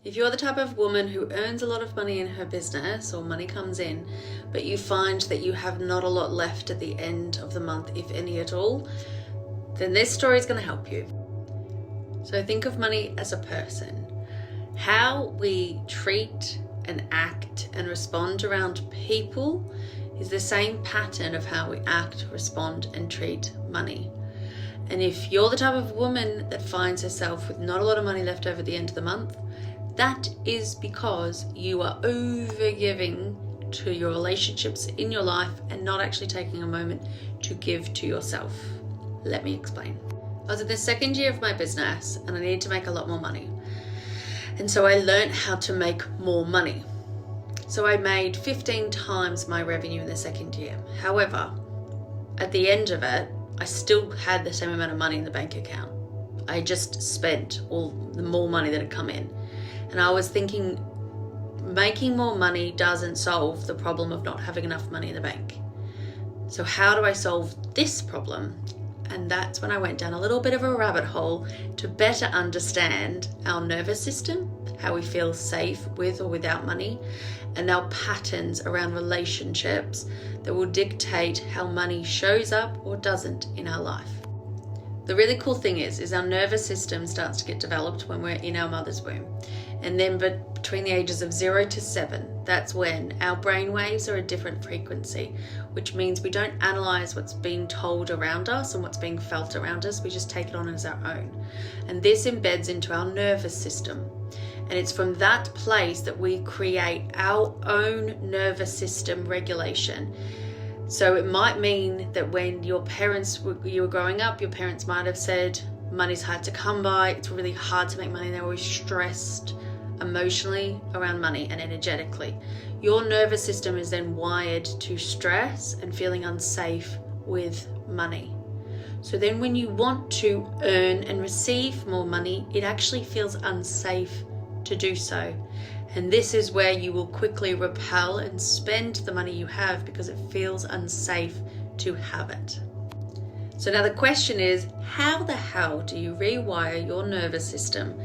If you're the type of woman who earns a lot of money in her business, or money comes in, but you find that you have not a lot left at the end of the month, if any at all, then this story is going to help you. So think of money as a person. How we treat and act and respond around people is the same pattern of how we act, respond, and treat money. And if you're the type of woman that finds herself with not a lot of money left over at the end of the month, that is because you are overgiving to your relationships in your life and not actually taking a moment to give to yourself. Let me explain. I was in the second year of my business and I needed to make a lot more money. And so I learned how to make more money. So I made 15 times my revenue in the second year. However, at the end of it, I still had the same amount of money in the bank account. I just spent all the more money that had come in. And I was thinking, making more money doesn't solve the problem of not having enough money in the bank. So how do I solve this problem? And that's when I went down a little bit of a rabbit hole to better understand our nervous system, how we feel safe with or without money, and our patterns around relationships that will dictate how money shows up or doesn't in our life. The really cool thing is our nervous system starts to get developed when we're in our mother's womb. And then between the ages of 0 to 7, that's when our brain waves are a different frequency, which means we don't analyze what's being told around us and what's being felt around us. We just take it on as our own. And this embeds into our nervous system. And it's from that place that we create our own nervous system regulation. So it might mean that when you were growing up, your parents might have said, money's hard to come by, it's really hard to make money, they're always stressed emotionally around money and energetically. Your nervous system is then wired to stress and feeling unsafe with money. So then when you want to earn and receive more money, it actually feels unsafe to do so. And this is where you will quickly repel and spend the money you have because it feels unsafe to have it. So now the question is, how the hell do you rewire your nervous system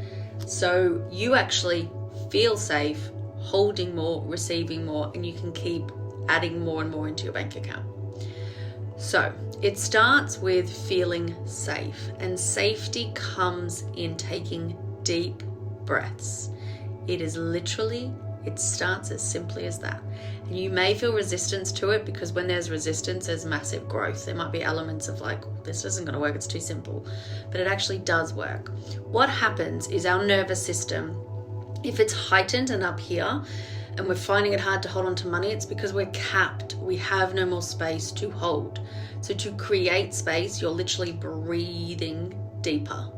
so you actually feel safe holding more, receiving more, and you can keep adding more and more into your bank account? So it starts with feeling safe, and safety comes in taking deep breaths. It starts as simply as that. And you may feel resistance to it because when there's resistance, there's massive growth. There might be elements of like, this isn't going to work, it's too simple. But it actually does work. What happens is our nervous system, if it's heightened and up here, and we're finding it hard to hold on to money, it's because we're capped. We have no more space to hold. So to create space, you're literally breathing deeper.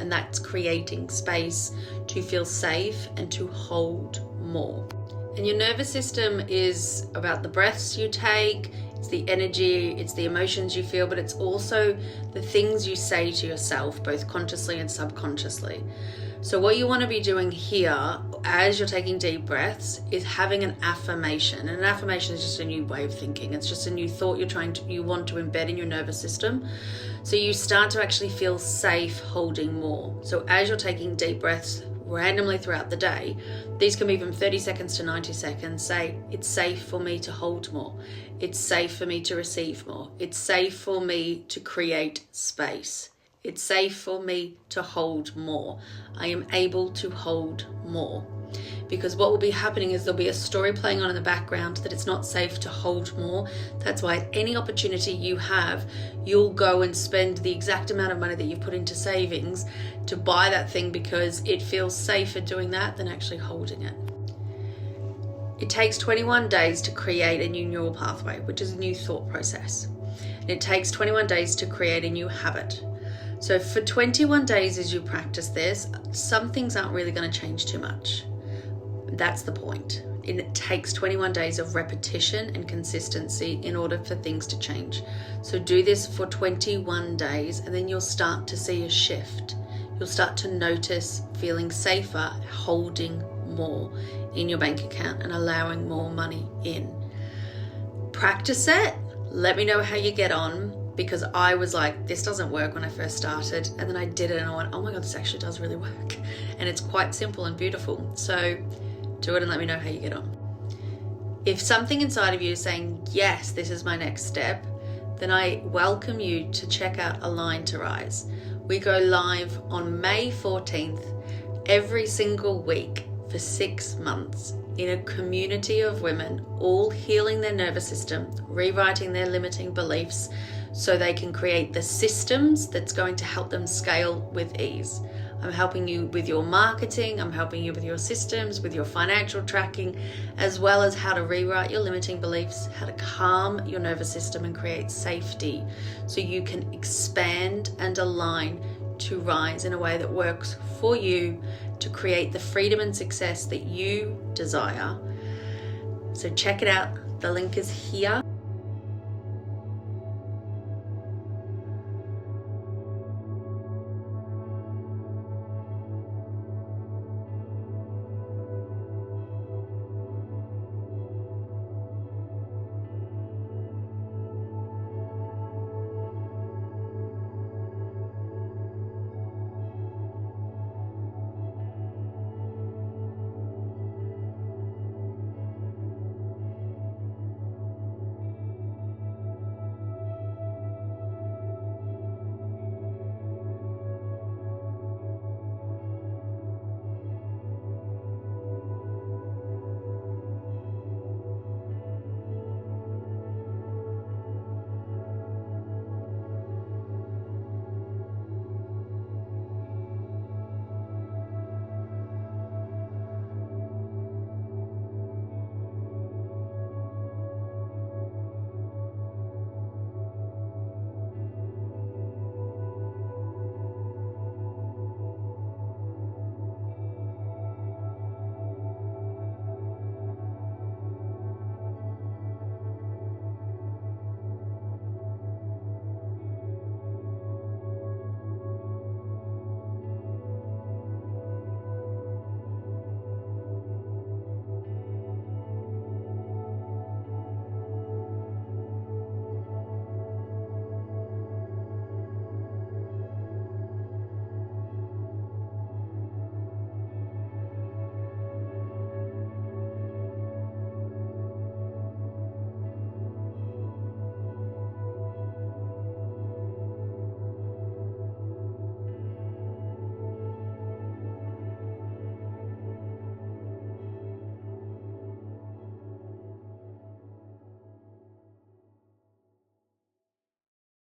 And that's creating space to feel safe and to hold more. And your nervous system is about the breaths you take, it's the energy, it's the emotions you feel, but it's also the things you say to yourself, both consciously and subconsciously. So what you want to be doing here as you're taking deep breaths is having an affirmation. And an affirmation is just a new way of thinking. It's just a new thought you want to embed in your nervous system. So you start to actually feel safe holding more. So as you're taking deep breaths randomly throughout the day, these can be from 30 seconds to 90 seconds, say, it's safe for me to hold more. It's safe for me to receive more. It's safe for me to create space. It's safe for me to hold more. I am able to hold more. Because what will be happening is there'll be a story playing on in the background that it's not safe to hold more. That's why at any opportunity you have, you'll go and spend the exact amount of money that you've put into savings to buy that thing because it feels safer doing that than actually holding it. It takes 21 days to create a new neural pathway, which is a new thought process. And it takes 21 days to create a new habit. So for 21 days as you practice this, some things aren't really going to change too much. That's the point. It takes 21 days of repetition and consistency in order for things to change. So do this for 21 days and then you'll start to see a shift. You'll start to notice feeling safer, holding more in your bank account and allowing more money in. Practice it. Let me know how you get on. because I was like, this doesn't work when I first started. And then I did it and I went, oh my God, this actually does really work. And it's quite simple and beautiful. So do it and let me know how you get on. If something inside of you is saying, yes, this is my next step, then I welcome you to check out Align to Rise. We go live on May 14th every single week for 6 months in a community of women, all healing their nervous system, rewriting their limiting beliefs so they can create the systems that's going to help them scale with ease. I'm helping you with your marketing, I'm helping you with your systems, with your financial tracking, as well as how to rewrite your limiting beliefs, how to calm your nervous system and create safety so you can expand and align to rise in a way that works for you to create the freedom and success that you desire. So check it out. The link is here.